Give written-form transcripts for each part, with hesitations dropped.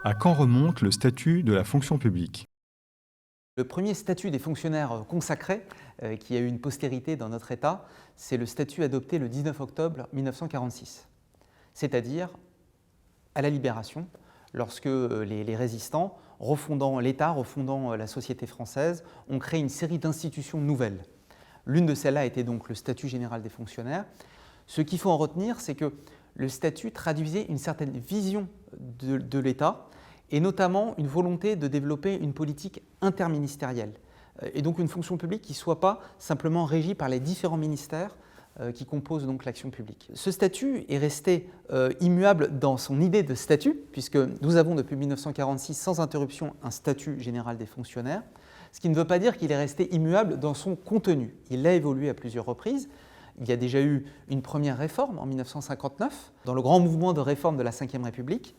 À quand remonte le statut de la fonction publique? Le premier statut des fonctionnaires consacré, qui a eu une postérité dans notre État, c'est le statut adopté le 19 octobre 1946, c'est-à-dire à la Libération, lorsque les résistants, refondant l'État, refondant la société française, ont créé une série d'institutions nouvelles. L'une de celles-là était donc le statut général des fonctionnaires. Ce qu'il faut en retenir, c'est que le statut traduisait une certaine vision de l'État, et notamment une volonté de développer une politique interministérielle, et donc une fonction publique qui ne soit pas simplement régie par les différents ministères qui composent donc l'action publique. Ce statut est resté immuable dans son idée de statut, puisque nous avons depuis 1946 sans interruption un statut général des fonctionnaires, ce qui ne veut pas dire qu'il est resté immuable dans son contenu. Il a évolué à plusieurs reprises. Il y a déjà eu une première réforme en 1959, dans le grand mouvement de réforme de la Ve République.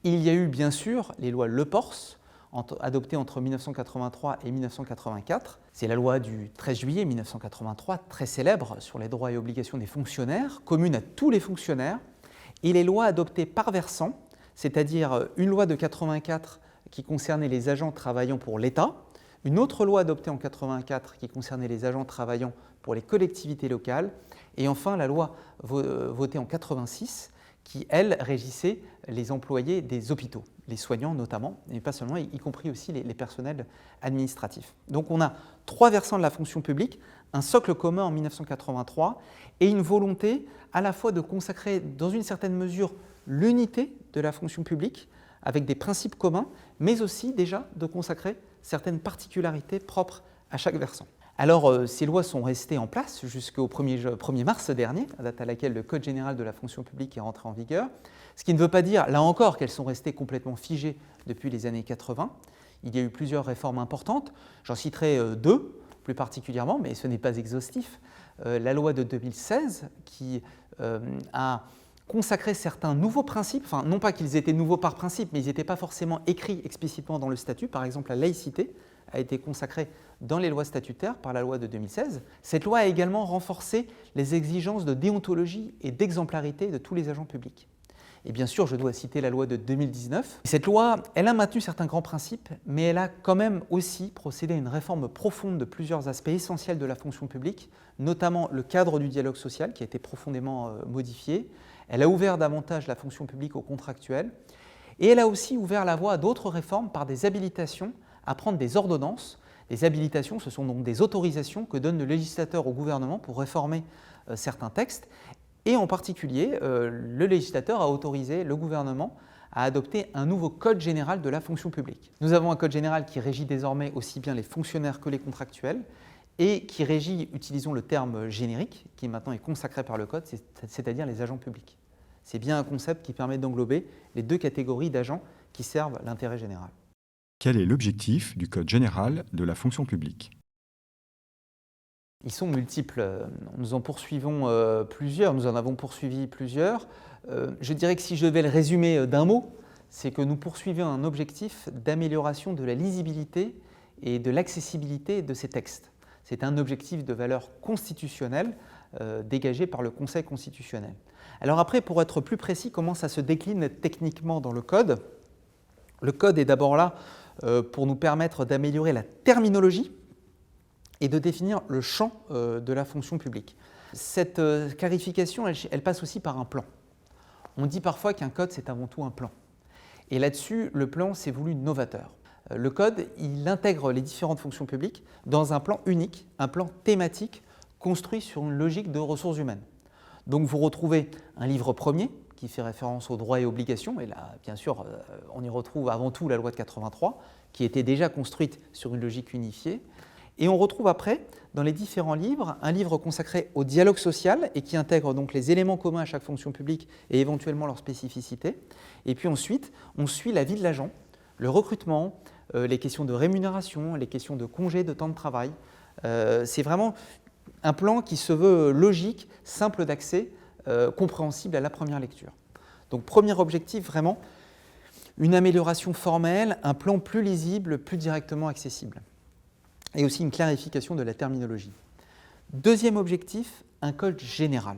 Il y a eu bien sûr les lois Lepors, adoptées entre 1983 et 1984. C'est la loi du 13 juillet 1983, très célèbre, sur les droits et obligations des fonctionnaires, commune à tous les fonctionnaires, et les lois adoptées par versant, c'est-à-dire une loi de 84 qui concernait les agents travaillant pour l'État, une autre loi adoptée en 84 qui concernait les agents travaillant pour les collectivités locales, et enfin la loi votée en 86 qui, elle, régissait les employés des hôpitaux, les soignants notamment, et pas seulement, y compris aussi les personnels administratifs. Donc on a trois versants de la fonction publique, un socle commun en 1983 et une volonté à la fois de consacrer dans une certaine mesure l'unité de la fonction publique avec des principes communs, mais aussi déjà de consacrer certaines particularités propres à chaque versant. Alors, ces lois sont restées en place jusqu'au 1er mars dernier, à date à laquelle le Code général de la fonction publique est rentré en vigueur, ce qui ne veut pas dire, là encore, qu'elles sont restées complètement figées depuis les années 80. Il y a eu plusieurs réformes importantes, j'en citerai deux plus particulièrement, mais ce n'est pas exhaustif. La loi de 2016 qui a consacré certains nouveaux principes, enfin non pas qu'ils étaient nouveaux par principe, mais ils n'étaient pas forcément écrits explicitement dans le statut. Par exemple, la laïcité a été consacrée dans les lois statutaires par la loi de 2016. Cette loi a également renforcé les exigences de déontologie et d'exemplarité de tous les agents publics. Et bien sûr, je dois citer la loi de 2019. Cette loi, elle a maintenu certains grands principes, mais elle a quand même aussi procédé à une réforme profonde de plusieurs aspects essentiels de la fonction publique, notamment le cadre du dialogue social qui a été profondément modifié. Elle a ouvert davantage la fonction publique aux contractuels et elle a aussi ouvert la voie à d'autres réformes par des habilitations à prendre des ordonnances. Les habilitations, ce sont donc des autorisations que donne le législateur au gouvernement pour réformer certains textes. Et en particulier, le législateur a autorisé le gouvernement à adopter un nouveau code général de la fonction publique. Nous avons un code général qui régit désormais aussi bien les fonctionnaires que les contractuels et qui régit, utilisons le terme générique, qui maintenant est consacré par le code, c'est-à-dire les agents publics. C'est bien un concept qui permet d'englober les deux catégories d'agents qui servent l'intérêt général. Quel est l'objectif du Code général de la fonction publique? Ils sont multiples. Nous en poursuivons plusieurs, nous en avons poursuivi plusieurs. Je dirais que si je devais le résumer d'un mot, c'est que nous poursuivons un objectif d'amélioration de la lisibilité et de l'accessibilité de ces textes. C'est un objectif de valeur constitutionnelle dégagé par le Conseil constitutionnel. Alors après, pour être plus précis, comment ça se décline techniquement dans le Code? Le Code est d'abord là pour nous permettre d'améliorer la terminologie et de définir le champ de la fonction publique. Cette clarification, elle passe aussi par un plan. On dit parfois qu'un code, c'est avant tout un plan. Et là-dessus, le plan s'est voulu novateur. Le code, il intègre les différentes fonctions publiques dans un plan unique, un plan thématique construit sur une logique de ressources humaines. Donc vous retrouvez un livre premier qui fait référence aux droits et obligations, et là, bien sûr, on y retrouve avant tout la loi de 83, qui était déjà construite sur une logique unifiée. Et on retrouve après, dans les différents livres, un livre consacré au dialogue social et qui intègre donc les éléments communs à chaque fonction publique et éventuellement leurs spécificités. Et puis ensuite, on suit la vie de l'agent, le recrutement, les questions de rémunération, les questions de congés, de temps de travail. C'est vraiment un plan qui se veut logique, simple d'accès, compréhensible à la première lecture. Donc premier objectif, vraiment, une amélioration formelle, un plan plus lisible, plus directement accessible. Et aussi une clarification de la terminologie. Deuxième objectif, un code général.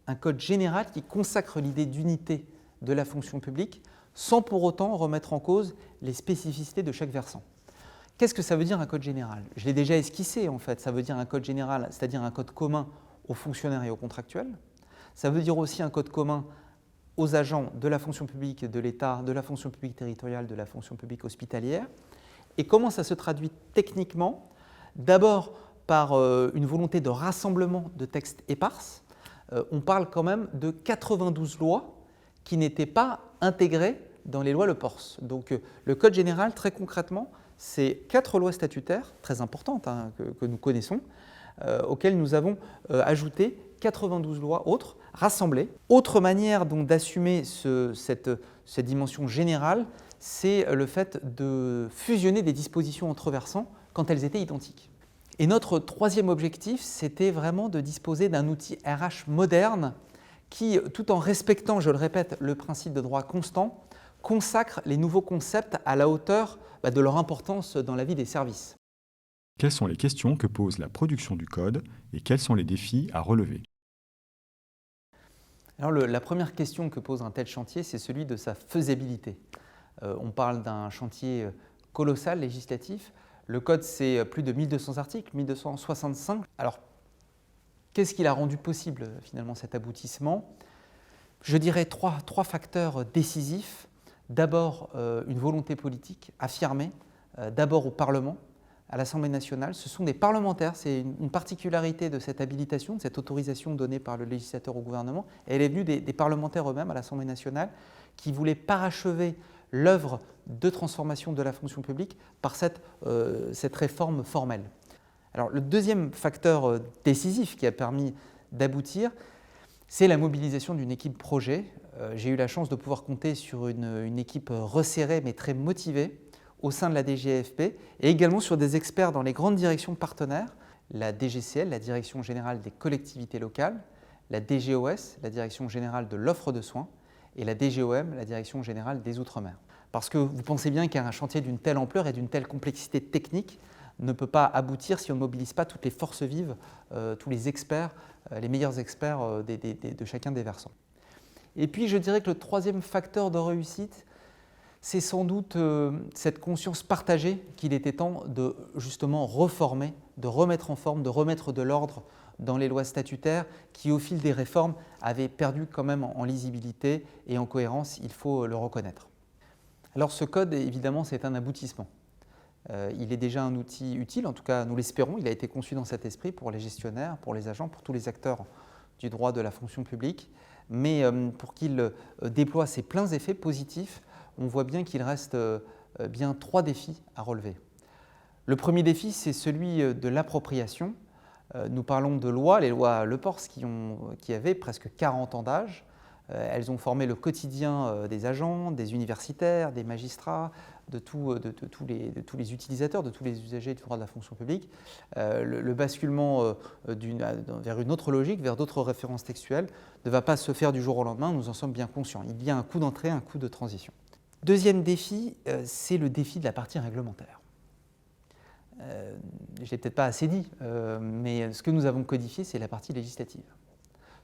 Un code général qui consacre l'idée d'unité de la fonction publique sans pour autant remettre en cause les spécificités de chaque versant. Qu'est-ce que ça veut dire un code général? Je l'ai déjà esquissé en fait, ça veut dire un code général, c'est-à-dire un code commun aux fonctionnaires et aux contractuels. Ça veut dire aussi un code commun aux agents de la fonction publique de l'État, de la fonction publique territoriale, de la fonction publique hospitalière. Et comment ça se traduit techniquement? D'abord par une volonté de rassemblement de textes épars. On parle quand même de 92 lois qui n'étaient pas intégrées dans les lois Le Pors. Donc le Code général, très concrètement, c'est 4 lois statutaires, très importantes que nous connaissons, auxquelles nous avons ajouté 92 lois autres, rassemblées. Autre manière donc d'assumer cette dimension générale, c'est le fait de fusionner des dispositions entre versants quand elles étaient identiques. Et notre troisième objectif, c'était vraiment de disposer d'un outil RH moderne qui, tout en respectant, je le répète, le principe de droit constant, consacre les nouveaux concepts à la hauteur de leur importance dans la vie des services. Quelles sont les questions que pose la production du code et quels sont les défis à relever? Alors la première question que pose un tel chantier, c'est celui de sa faisabilité. On parle d'un chantier colossal législatif. Le code, c'est plus de 1200 articles, 1265. Alors, qu'est-ce qui a rendu possible finalement cet aboutissement? Je dirais trois facteurs décisifs. D'abord, une volonté politique affirmée, d'abord au Parlement, à l'Assemblée nationale. Ce sont des parlementaires, c'est une particularité de cette habilitation, de cette autorisation donnée par le législateur au gouvernement. Elle est venue des parlementaires eux-mêmes à l'Assemblée nationale qui voulaient parachever l'œuvre de transformation de la fonction publique par cette réforme formelle. Alors, le deuxième facteur décisif qui a permis d'aboutir, c'est la mobilisation d'une équipe projet. J'ai eu la chance de pouvoir compter sur une équipe resserrée mais très motivée au sein de la DGFP et également sur des experts dans les grandes directions partenaires, la DGCL, la Direction générale des collectivités locales, la DGOS, la Direction générale de l'offre de soins, et la DGOM, la Direction générale des Outre-mer. Parce que vous pensez bien qu'un chantier d'une telle ampleur et d'une telle complexité technique ne peut pas aboutir si on ne mobilise pas toutes les forces vives, tous les experts, les meilleurs experts de chacun des versants. Et puis je dirais que le troisième facteur de réussite, c'est sans doute cette conscience partagée qu'il était temps de justement reformer, de remettre en forme, de remettre de l'ordre dans les lois statutaires qui, au fil des réformes, avaient perdu quand même en lisibilité et en cohérence, il faut le reconnaître. Alors ce code, évidemment, c'est un aboutissement. Il est déjà un outil utile, en tout cas nous l'espérons, il a été conçu dans cet esprit pour les gestionnaires, pour les agents, pour tous les acteurs du droit de la fonction publique, mais pour qu'il déploie ses pleins effets positifs, on voit bien qu'il reste bien 3 défis à relever. Le premier défi, c'est celui de l'appropriation. Nous parlons de lois, les lois Le Pors qui avaient presque 40 ans d'âge. Elles ont formé le quotidien des agents, des universitaires, des magistrats, de tous les utilisateurs, de tous les usagers du droit de la fonction publique. Le basculement vers une autre logique, vers d'autres références textuelles, ne va pas se faire du jour au lendemain, nous en sommes bien conscients. Il y a un coût d'entrée, un coût de transition. Deuxième défi, c'est le défi de la partie réglementaire. Je ne l'ai peut-être pas assez dit, mais ce que nous avons codifié, c'est la partie législative.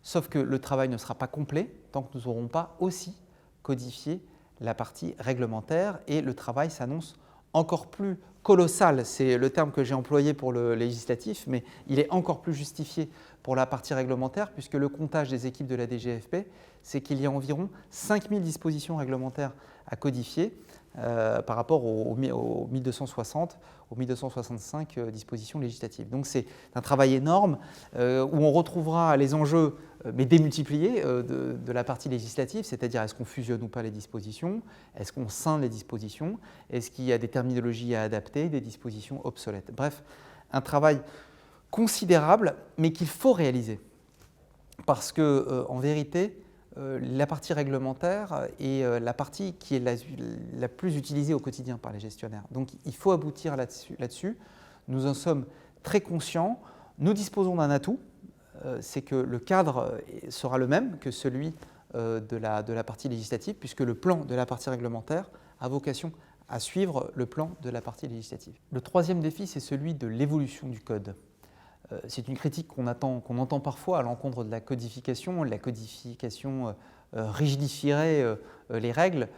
Sauf que le travail ne sera pas complet tant que nous n'aurons pas aussi codifié la partie réglementaire et le travail s'annonce encore plus colossal. C'est le terme que j'ai employé pour le législatif, mais il est encore plus justifié pour la partie réglementaire puisque le comptage des équipes de la DGFP, c'est qu'il y a environ 5000 dispositions réglementaires à codifier par rapport aux 1260, aux 1265 dispositions législatives. Donc c'est un travail énorme où on retrouvera les enjeux mais démultipliés de la partie législative, c'est-à-dire est-ce qu'on fusionne ou pas les dispositions, est-ce qu'on scinde les dispositions, est-ce qu'il y a des terminologies à adapter, des dispositions obsolètes. Bref, un travail considérable mais qu'il faut réaliser parce que en vérité, la partie réglementaire est la partie qui est la plus utilisée au quotidien par les gestionnaires. Donc il faut aboutir là-dessus. Nous en sommes très conscients. Nous disposons d'un atout, c'est que le cadre sera le même que celui de la partie législative, puisque le plan de la partie réglementaire a vocation à suivre le plan de la partie législative. Le troisième défi, c'est celui de l'évolution du code. C'est une critique qu'on entend parfois à l'encontre de la codification. La codification rigidifierait les règles.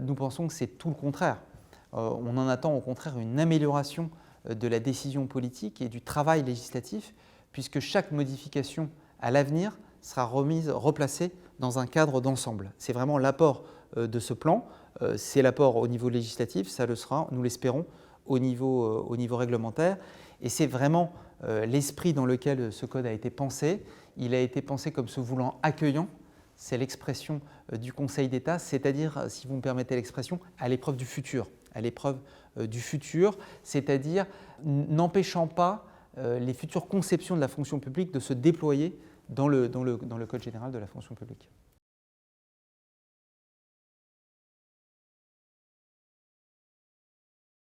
Nous pensons que c'est tout le contraire. On en attend au contraire une amélioration de la décision politique et du travail législatif, puisque chaque modification à l'avenir sera replacée dans un cadre d'ensemble. C'est vraiment l'apport de ce plan, c'est l'apport au niveau législatif, ça le sera, nous l'espérons, au niveau réglementaire. Et c'est vraiment l'esprit dans lequel ce code a été pensé. Il a été pensé comme se voulant accueillant. C'est l'expression du Conseil d'État, c'est-à-dire, si vous me permettez l'expression, à l'épreuve du futur. À l'épreuve du futur, c'est-à-dire n'empêchant pas les futures conceptions de la fonction publique de se déployer dans le Code général de la fonction publique.